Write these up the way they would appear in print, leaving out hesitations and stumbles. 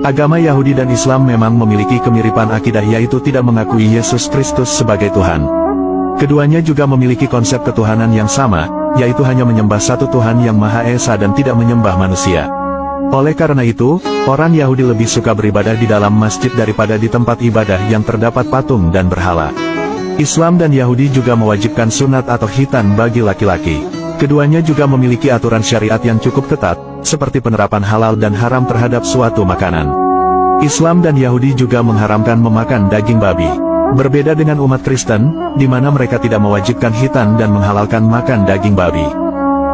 Agama Yahudi dan Islam memang memiliki kemiripan akidah, yaitu tidak mengakui Yesus Kristus sebagai Tuhan. Keduanya juga memiliki konsep ketuhanan yang sama, yaitu hanya menyembah satu Tuhan yang Maha Esa dan tidak menyembah manusia. Oleh karena itu, orang Yahudi lebih suka beribadah di dalam masjid daripada di tempat ibadah yang terdapat patung dan berhala. Islam dan Yahudi juga mewajibkan sunat atau khitan bagi laki-laki. Keduanya juga memiliki aturan syariat yang cukup ketat, seperti penerapan halal dan haram terhadap suatu makanan. Islam dan Yahudi juga mengharamkan memakan daging babi. Berbeda dengan umat Kristen, di mana mereka tidak mewajibkan khitan dan menghalalkan makan daging babi.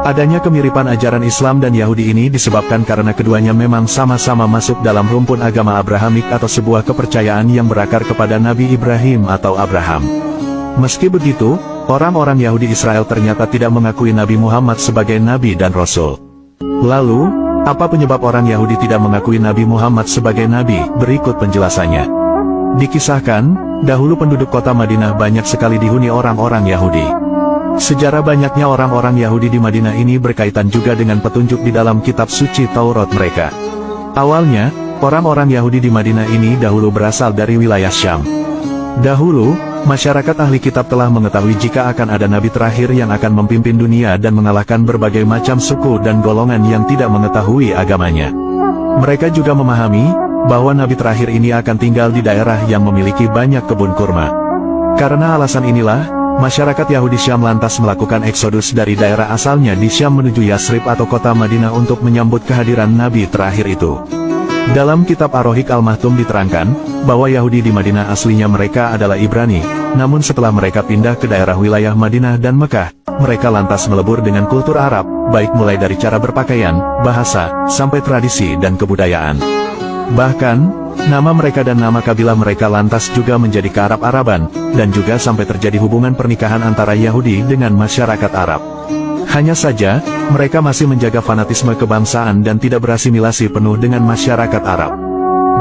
Adanya kemiripan ajaran Islam dan Yahudi ini disebabkan karena keduanya memang sama-sama masuk dalam rumpun agama Abrahamik atau sebuah kepercayaan yang berakar kepada Nabi Ibrahim atau Abraham. Meski begitu, orang-orang Yahudi Israel ternyata tidak mengakui Nabi Muhammad sebagai Nabi dan Rasul. Lalu, apa penyebab orang Yahudi tidak mengakui Nabi Muhammad sebagai Nabi? Berikut penjelasannya. Dikisahkan, dahulu penduduk kota Madinah banyak sekali dihuni orang-orang Yahudi. Sejarah banyaknya orang-orang Yahudi di Madinah ini berkaitan juga dengan petunjuk di dalam kitab suci Taurat mereka. Awalnya, orang-orang Yahudi di Madinah ini dahulu berasal dari wilayah Syam. Dahulu, masyarakat ahli kitab telah mengetahui jika akan ada nabi terakhir yang akan memimpin dunia dan mengalahkan berbagai macam suku dan golongan yang tidak mengetahui agamanya. Mereka juga memahami bahwa nabi terakhir ini akan tinggal di daerah yang memiliki banyak kebun kurma. Karena alasan inilah, masyarakat Yahudi Syam lantas melakukan eksodus dari daerah asalnya di Syam menuju Yasrib atau kota Madinah untuk menyambut kehadiran nabi terakhir itu. Dalam kitab Ar-Rohik Al-Mahtum diterangkan, bahwa Yahudi di Madinah aslinya mereka adalah Ibrani, namun setelah mereka pindah ke daerah wilayah Madinah dan Mekah, mereka lantas melebur dengan kultur Arab, baik mulai dari cara berpakaian, bahasa, sampai tradisi dan kebudayaan. Bahkan, nama mereka dan nama kabilah mereka lantas juga menjadi kearab-araban, dan juga sampai terjadi hubungan pernikahan antara Yahudi dengan masyarakat Arab. Hanya saja, mereka masih menjaga fanatisme kebangsaan dan tidak berasimilasi penuh dengan masyarakat Arab.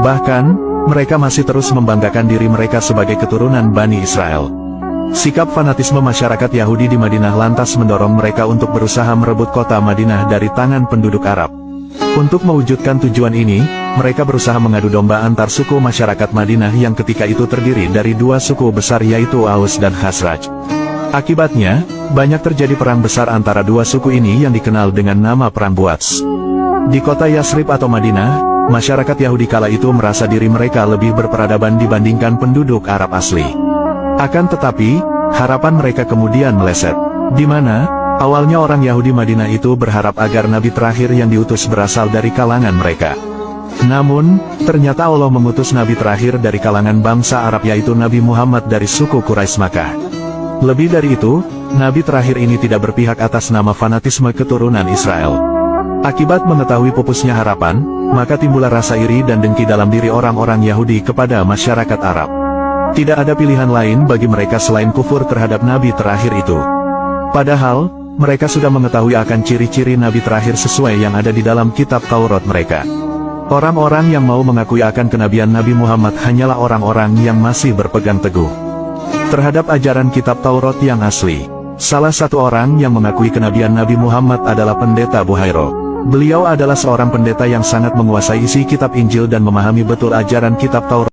Bahkan, mereka masih terus membanggakan diri mereka sebagai keturunan Bani Israel. Sikap fanatisme masyarakat Yahudi di Madinah lantas mendorong mereka untuk berusaha merebut kota Madinah dari tangan penduduk Arab. Untuk mewujudkan tujuan ini, mereka berusaha mengadu domba antar suku masyarakat Madinah yang ketika itu terdiri dari dua suku besar, yaitu Aus dan Khazraj. Akibatnya, banyak terjadi perang besar antara dua suku ini yang dikenal dengan nama Perang Buats. Di kota Yasrib atau Madinah, masyarakat Yahudi kala itu merasa diri mereka lebih berperadaban dibandingkan penduduk Arab asli. Akan tetapi, harapan mereka kemudian meleset, di mana awalnya orang Yahudi Madinah itu berharap agar nabi terakhir yang diutus berasal dari kalangan mereka. Namun, ternyata Allah mengutus nabi terakhir dari kalangan bangsa Arab, yaitu Nabi Muhammad dari suku Quraisy Makkah. Lebih dari itu, nabi terakhir ini tidak berpihak atas nama fanatisme keturunan Israel. Akibat mengetahui pupusnya harapan, maka timbullah rasa iri dan dengki dalam diri orang-orang Yahudi kepada masyarakat Arab. Tidak ada pilihan lain bagi mereka selain kufur terhadap nabi terakhir itu. Padahal, mereka sudah mengetahui akan ciri-ciri nabi terakhir sesuai yang ada di dalam kitab Taurat mereka. Orang-orang yang mau mengakui akan kenabian Nabi Muhammad hanyalah orang-orang yang masih berpegang teguh terhadap ajaran kitab Taurat yang asli. Salah satu orang yang mengakui kenabian Nabi Muhammad adalah Pendeta Buhairo. Beliau adalah seorang pendeta yang sangat menguasai isi kitab Injil dan memahami betul ajaran kitab Taurat.